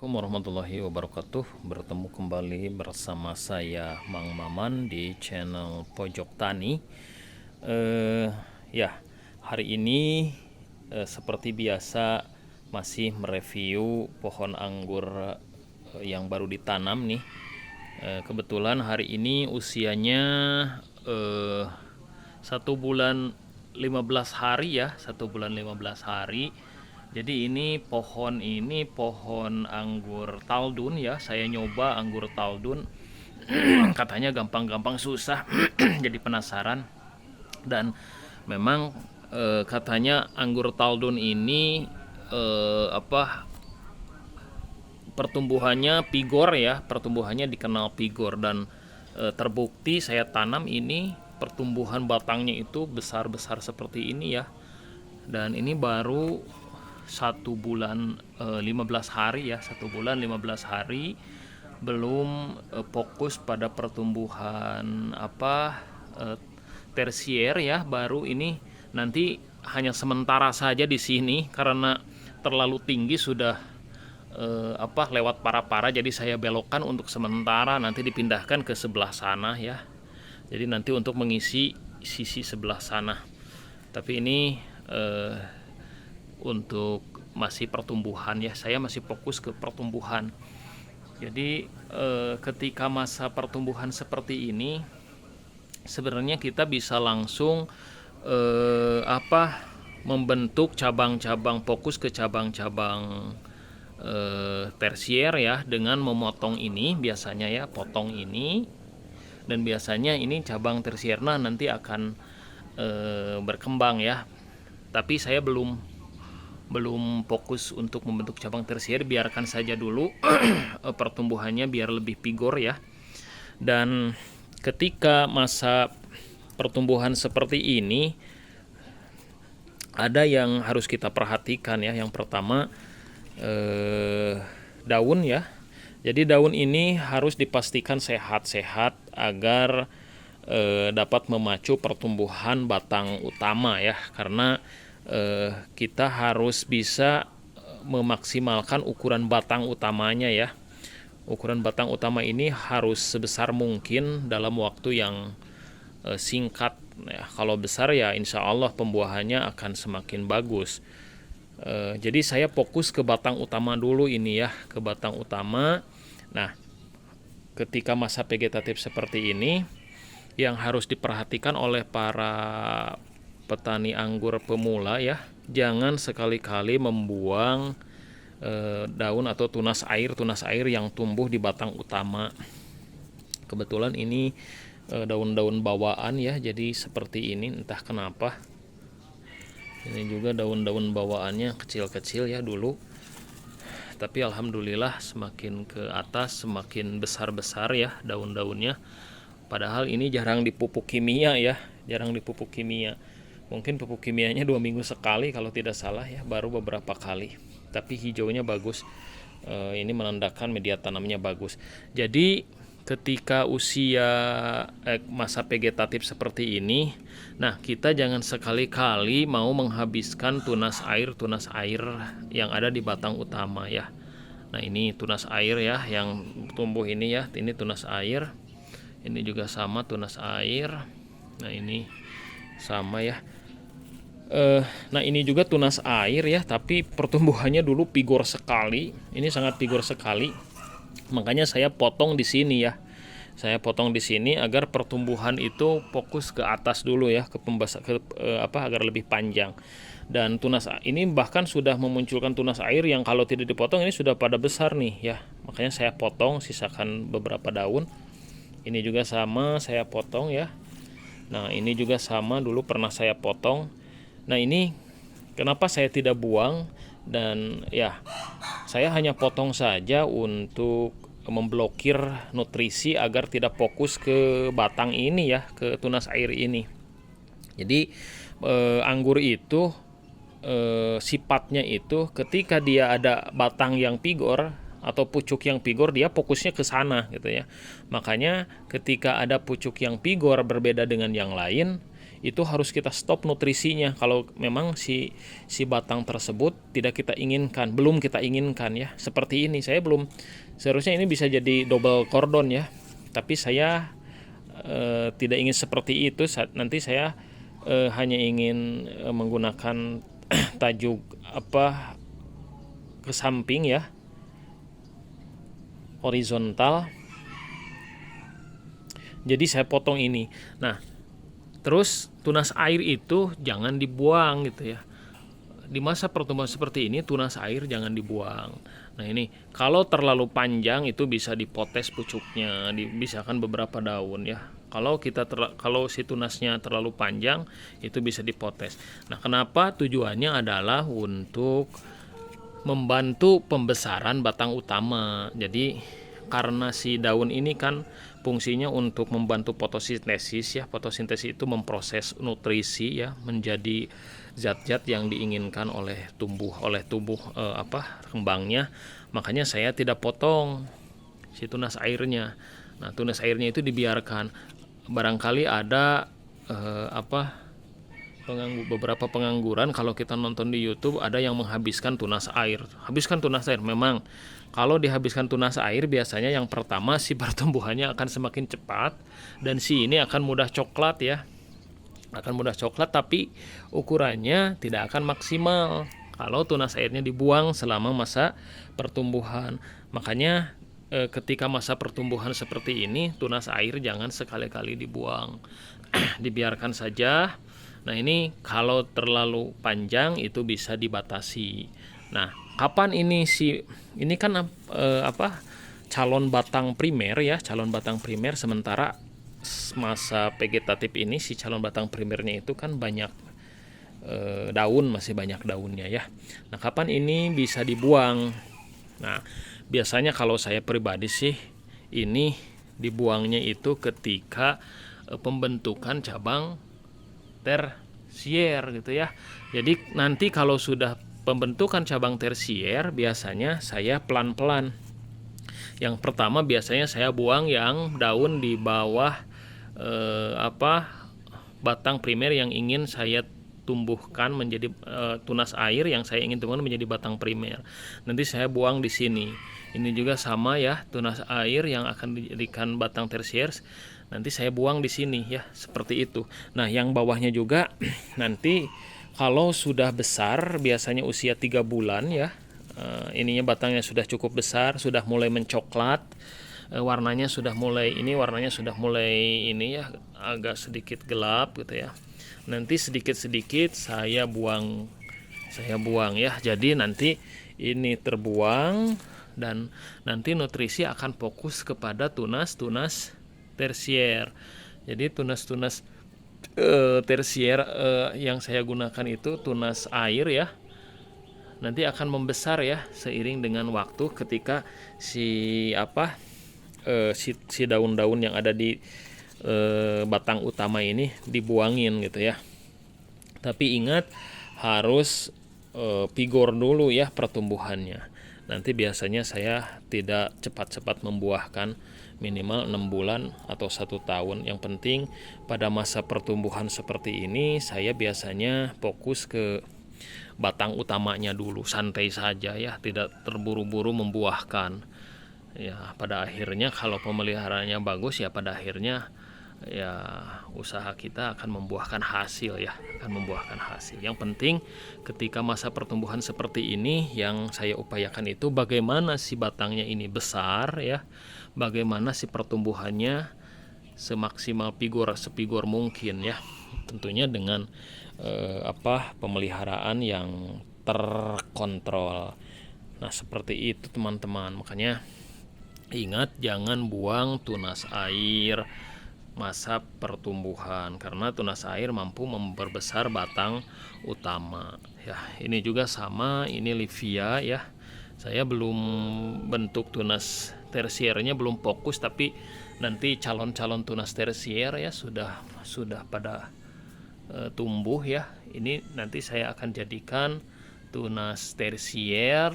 Assalamualaikum warahmatullahi wabarakatuh. Bertemu kembali bersama saya Mang Maman di channel Pojok Tani. Ya, hari ini seperti biasa masih mereview pohon anggur yang baru ditanam nih. Kebetulan hari ini usianya 1 bulan 15 hari ya, 1 bulan 15 hari. Jadi ini pohon anggur Taldun ya. Saya nyoba anggur Taldun. Katanya gampang-gampang susah. Jadi penasaran. Dan memang katanya anggur Taldun ini pertumbuhannya pigor ya. Pertumbuhannya dikenal pigor dan terbukti saya tanam ini pertumbuhan batangnya itu besar-besar seperti ini ya. Dan ini baru 1 bulan 15 hari ya, 1 bulan 15 hari, belum fokus pada pertumbuhan tersier ya. Baru ini nanti hanya sementara saja di sini karena terlalu tinggi sudah lewat para-para, jadi saya belokkan untuk sementara, nanti dipindahkan ke sebelah sana ya. Jadi nanti untuk mengisi sisi sebelah sana. Tapi ini untuk masih pertumbuhan ya, saya masih fokus ke pertumbuhan. Jadi ketika masa pertumbuhan seperti ini sebenarnya kita bisa langsung membentuk cabang-cabang, fokus ke cabang-cabang tersier ya, dengan memotong ini biasanya ya, potong ini, dan biasanya ini cabang tersiernya nanti akan berkembang ya. Tapi saya belum fokus untuk membentuk cabang tersier, biarkan saja dulu pertumbuhannya biar lebih pigor ya. Dan ketika masa pertumbuhan seperti ini ada yang harus kita perhatikan ya. Yang pertama daun ya. Jadi daun ini harus dipastikan sehat-sehat agar dapat memacu pertumbuhan batang utama ya, karena kita harus bisa memaksimalkan ukuran batang utamanya ya. Ukuran batang utama ini harus sebesar mungkin dalam waktu yang singkat ya. Kalau besar ya insya Allah pembuahannya akan semakin bagus. Jadi saya fokus ke batang utama dulu ini ya, ke batang utama. Nah, ketika masa vegetatif seperti ini, yang harus diperhatikan oleh para petani anggur pemula ya, jangan sekali-kali membuang daun atau tunas air yang tumbuh di batang utama. Kebetulan ini daun-daun bawaan ya, jadi seperti ini entah kenapa. Ini juga daun-daun bawaannya kecil-kecil ya dulu, tapi alhamdulillah semakin ke atas semakin besar-besar ya daun-daunnya. Padahal ini jarang dipupuk kimia ya, jarang dipupuk kimia. Mungkin pupuk kimianya 2 minggu sekali kalau tidak salah ya, baru beberapa kali. Tapi hijaunya bagus. Ini menandakan media tanamnya bagus. Jadi ketika usia masa vegetatif seperti ini, nah kita jangan sekali-kali mau menghabiskan tunas air yang ada di batang utama ya. Nah ini tunas air ya yang tumbuh ini ya, ini tunas air. Ini juga sama tunas air. Nah ini sama ya. Nah ini juga tunas air ya, tapi pertumbuhannya dulu pigor sekali. Ini sangat pigor sekali. Makanya saya potong di sini ya. Saya potong di sini agar pertumbuhan itu fokus ke atas dulu ya, agar lebih panjang. Dan tunas ini bahkan sudah memunculkan tunas air yang kalau tidak dipotong ini sudah pada besar nih ya. Makanya saya potong, sisakan beberapa daun. Ini juga sama saya potong ya. Nah ini juga sama, dulu pernah saya potong. Nah ini kenapa saya tidak buang, dan ya saya hanya potong saja untuk memblokir nutrisi agar tidak fokus ke batang ini ya, ke tunas air ini. Jadi anggur itu sifatnya itu ketika dia ada batang yang pigor atau pucuk yang pigor, dia fokusnya ke sana gitu ya. Makanya ketika ada pucuk yang pigor berbeda dengan yang lain, itu harus kita stop nutrisinya kalau memang si batang tersebut tidak kita inginkan, belum kita inginkan ya. Seperti ini saya belum, seharusnya ini bisa jadi double cordon ya, tapi saya tidak ingin seperti itu. Nanti saya hanya ingin menggunakan tajuk ke samping ya, horizontal. Jadi saya potong ini. Nah, terus tunas air itu jangan dibuang gitu ya. Di masa pertumbuhan seperti ini tunas air jangan dibuang. Nah ini kalau terlalu panjang itu bisa dipotes pucuknya, dibisakan beberapa daun ya. Kalau si tunasnya terlalu panjang itu bisa dipotes. Nah kenapa? Tujuannya adalah untuk membantu pembesaran batang utama. Jadi karena si daun ini kan fungsinya untuk membantu fotosintesis ya. Fotosintesis itu memproses nutrisi ya menjadi zat-zat yang diinginkan oleh tubuh kembangnya. Makanya saya tidak potong si tunas airnya. Nah, tunas airnya itu dibiarkan. Barangkali ada beberapa pengangguran kalau kita nonton di YouTube ada yang menghabiskan tunas air. Habiskan tunas air memang. Kalau dihabiskan tunas air biasanya yang pertama si pertumbuhannya akan semakin cepat dan si ini akan mudah coklat ya. Akan mudah coklat tapi ukurannya tidak akan maksimal kalau tunas airnya dibuang selama masa pertumbuhan. Makanya ketika masa pertumbuhan seperti ini tunas air jangan sekali-kali dibuang. Dibiarkan saja. Nah ini kalau terlalu panjang itu bisa dibatasi. Nah kapan ini kan calon batang primer ya, calon batang primer. Sementara masa vegetatif ini si calon batang primernya itu kan banyak daun, masih banyak daunnya ya. Nah kapan ini bisa dibuang? Nah biasanya kalau saya pribadi sih ini dibuangnya itu ketika pembentukan cabang tersier gitu ya. Jadi nanti kalau sudah pembentukan cabang tersier biasanya saya pelan-pelan. Yang pertama biasanya saya buang yang daun di bawah batang primer yang ingin saya tumbuhkan menjadi tunas air yang saya ingin tumbuhkan menjadi batang primer. Nanti saya buang di sini. Ini juga sama ya, tunas air yang akan dijadikan batang tersier. Nanti saya buang di sini ya, seperti itu. Nah, yang bawahnya juga nanti kalau sudah besar, biasanya usia 3 bulan ya, ininya batangnya sudah cukup besar, sudah mulai mencoklat, warnanya sudah mulai ini ya, agak sedikit gelap gitu ya. Nanti sedikit-sedikit saya buang ya. Jadi nanti ini terbuang dan nanti nutrisi akan fokus kepada tunas-tunas tersier. Jadi tunas-tunas tersier yang saya gunakan itu tunas air ya, nanti akan membesar ya seiring dengan waktu ketika si daun-daun yang ada di batang utama ini dibuangin gitu ya. Tapi ingat harus vigor dulu ya pertumbuhannya. Nanti biasanya saya tidak cepat-cepat membuahkan, minimal 6 bulan atau 1 tahun. Yang penting pada masa pertumbuhan seperti ini saya biasanya fokus ke batang utamanya dulu, santai saja ya, tidak terburu-buru membuahkan. Ya, pada akhirnya kalau pemeliharaannya bagus ya pada akhirnya ya usaha kita akan membuahkan hasil ya, akan membuahkan hasil. Yang penting ketika masa pertumbuhan seperti ini yang saya upayakan itu bagaimana si batangnya ini besar ya, bagaimana si pertumbuhannya semaksimal sepigor mungkin ya, tentunya dengan pemeliharaan yang terkontrol. Nah seperti itu teman-teman, makanya ingat jangan buang tunas air masa pertumbuhan karena tunas air mampu memperbesar batang utama ya. Ini juga sama, ini Livia ya, saya belum bentuk tunas tersiernya, belum fokus, tapi nanti calon-calon tunas tersier ya sudah pada tumbuh ya. Ini nanti saya akan jadikan tunas tersier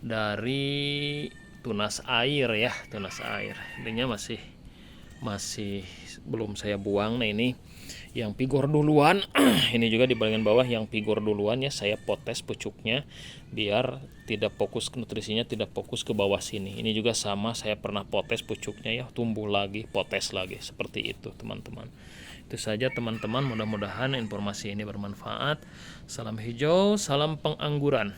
dari tunas air ya, tunas air. Ininya masih masih belum saya buang. Nah ini yang pigor duluan ini juga di bagian bawah yang pigor duluan ya, saya potes pucuknya biar tidak fokus nutrisinya, tidak fokus ke bawah sini. Ini juga sama, saya pernah potes pucuknya ya, tumbuh lagi, potes lagi, seperti itu teman-teman. Itu saja teman-teman, mudah-mudahan informasi ini bermanfaat. Salam hijau, salam pengangguran.